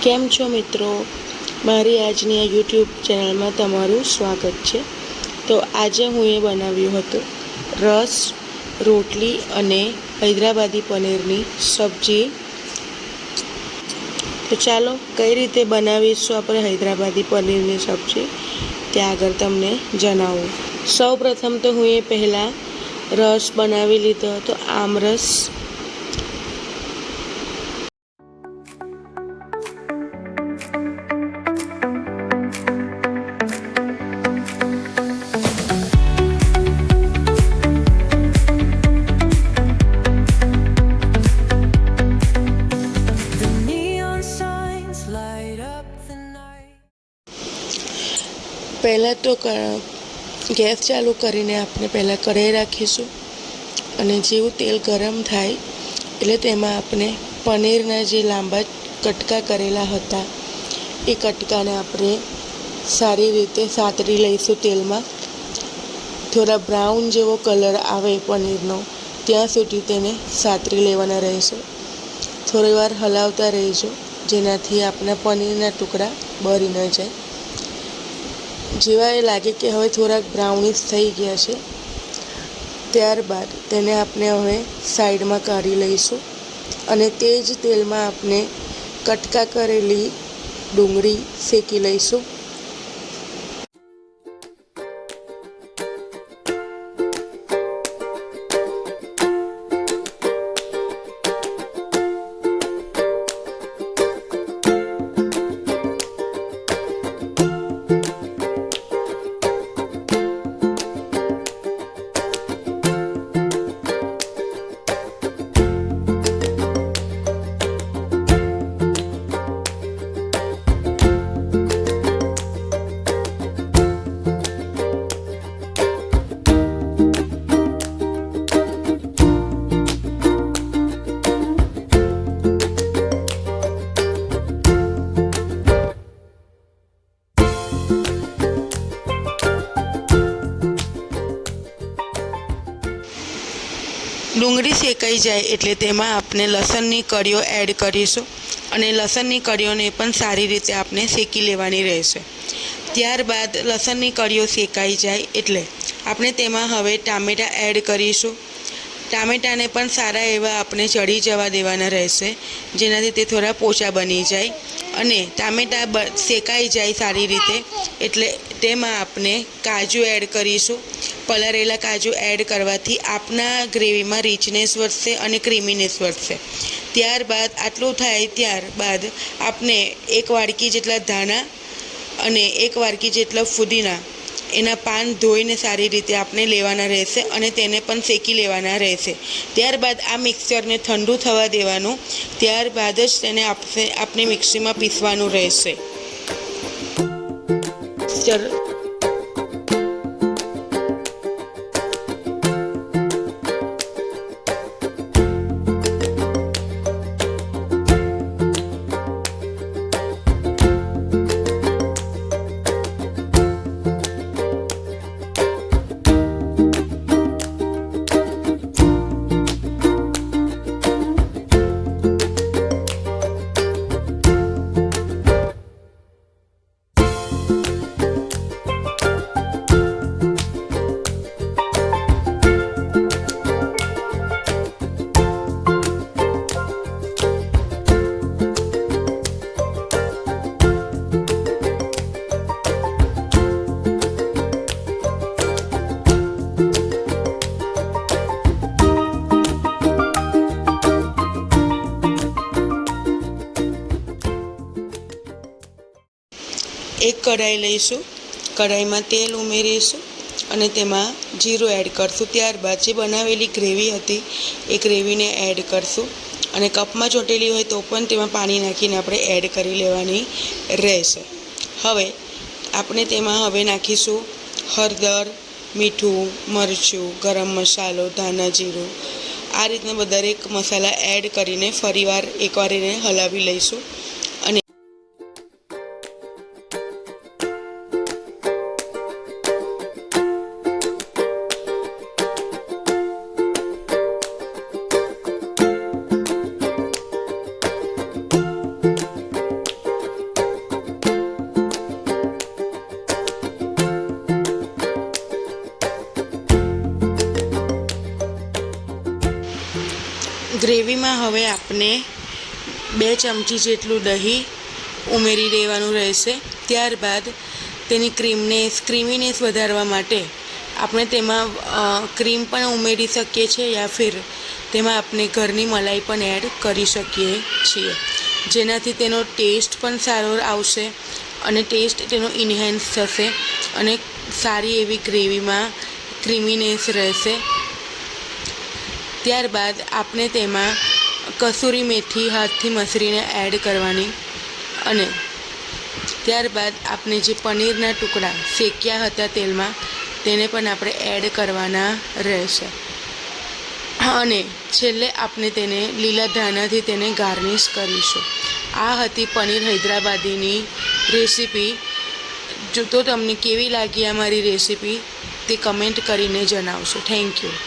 કેમ છો મિત્રો? મારી આજની આ યુટ્યુબ ચેનલમાં તમારું સ્વાગત છે. તો આજે હું એ બનાવ્યું હતું રસ, રોટલી અને હૈદરાબાદી પનીરની સબ્જી. તો ચાલો કઈ રીતે બનાવીશું આપણે હૈદરાબાદી પનીરની સબ્જી તે આગળ તમને જણાવું. સૌ પ્રથમ તો હું એ પહેલાં રસ બનાવી લીધો હતો, આમરસ. પહેલાં તો ગેસ ચાલુ કરીને આપણે પહેલાં કઢાઈ રાખીશું અને જેવું તેલ ગરમ થાય એટલે તેમાં આપણે પનીરના જે લાંબા કટકા કરેલા હતા એ કટકાને આપણે સારી રીતે સાતરી લઈશું તેલમાં. થોડા બ્રાઉન જેવો કલર આવે પનીરનો ત્યાં સુધી તેને સાતરી લેવાના રહેશે. થોડીવાર હલાવતા રહીશું જેનાથી આપણા પનીરના ટુકડા બળી ન જાય. જેવા એ લાગે કે હવે થોડાક બ્રાઉનિશ થઈ ગયા છે ત્યારબાદ તેને આપણે હવે સાઈડમાં કાઢી લઈશું અને તે જ તેલમાં આપણે કટકા કરેલી ડુંગળી શેકી લઈશું. ડુંગળી શેકાઈ જાય એટલે તેમાં આપણે લસણની કળીઓ એડ કરીશું અને લસણની કળીઓને પણ સારી રીતે આપણે શેકી લેવાની રહેશે. ત્યારબાદ લસણની કળીઓ શેકાઈ જાય એટલે આપણે તેમાં હવે ટામેટાં એડ કરીશું. ટામેટાને પણ સારા એવા આપણે ચડી જવા દેવાના રહેશે જેનાથી તે થોડા પોચા બની જાય. અને ટામેટાં શેકાઈ જાય સારી રીતે એટલે તેમાં આપણે કાજુ એડ કરીશું. પલાળેલા કાજુ એડ કરવાથી આપણા ગ્રેવીમાં રીચનેસ વધશે અને ક્રીમીનેસ વધશે. ત્યારબાદ આટલું થાય ત્યારબાદ આપણે 1 વાડકી જેટલા ધાણા અને 1 વાડકી જેટલા ફુદીના એના પાન ધોઈને સારી રીતે આપણે લેવાના રહેશે અને તેને પણ શેકી લેવાના રહેશે. ત્યારબાદ આ મિક્સચરને ઠંડુ થવા દેવાનું. ત્યારબાદ જ તેને આપણે મિક્સીમાં પીસવાનું રહેશે. એક કઢાઈ લઈશું, કઢાઈમાં તેલ ઉમેરીશું અને તેમાં જીરું એડ કરશું. ત્યારબાદ જે બનાવેલી ગ્રેવી હતી એ ગ્રેવીને એડ કરશું અને કપમાં ચોટેલી હોય તો પણ તેમાં પાણી નાખીને આપણે એડ કરી લેવાની રહેશે. હવે આપણે તેમાં હવે નાખીશું હળદર, મીઠું, મરચું, ગરમ મસાલો, ધાણા જીરું, આ રીતના દરેક મસાલા એડ કરીને ફરીવાર એકવાર એને હલાવી લઈશું. અને ગ્રેવીમાં હવે આપણે 2 ચમચી જેટલું દહીં ઉમેરી દેવાનું રહેશે. ત્યારબાદ તેની ક્રીમીનેસ વધારવા માટે આપણે તેમાં ક્રીમ પણ ઉમેરી શકીએ છીએ યા ફિર તેમાં આપણે ઘરની મલાઈ પણ એડ કરી શકીએ છીએ, જેનાથી તેનો ટેસ્ટ પણ સારો આવશે અને ટેસ્ટ તેનો ઇન્હેન્સ થશે અને સારી એવી ગ્રેવીમાં ક્રીમીનેસ રહેશે. ત્યારબાદ આપણે તેમાં કસૂરી મેથી હાથથી મસળીને એડ કરવાની અને ત્યારબાદ આપણે જે પનીરના ટુકડા શેક્યા હતા તેલમાં તેને પણ આપણે એડ કરવાના રહેશે અને છેલ્લે આપણે તેને લીલા ધાણાથી તેને ગાર્નિશ કરીશું. આ હતી પનીર હૈદરાબાદીની રેસીપી. જો તો તમને કેવી લાગી આ મારી રેસીપી તે કમેન્ટ કરીને જણાવશો. Thank you.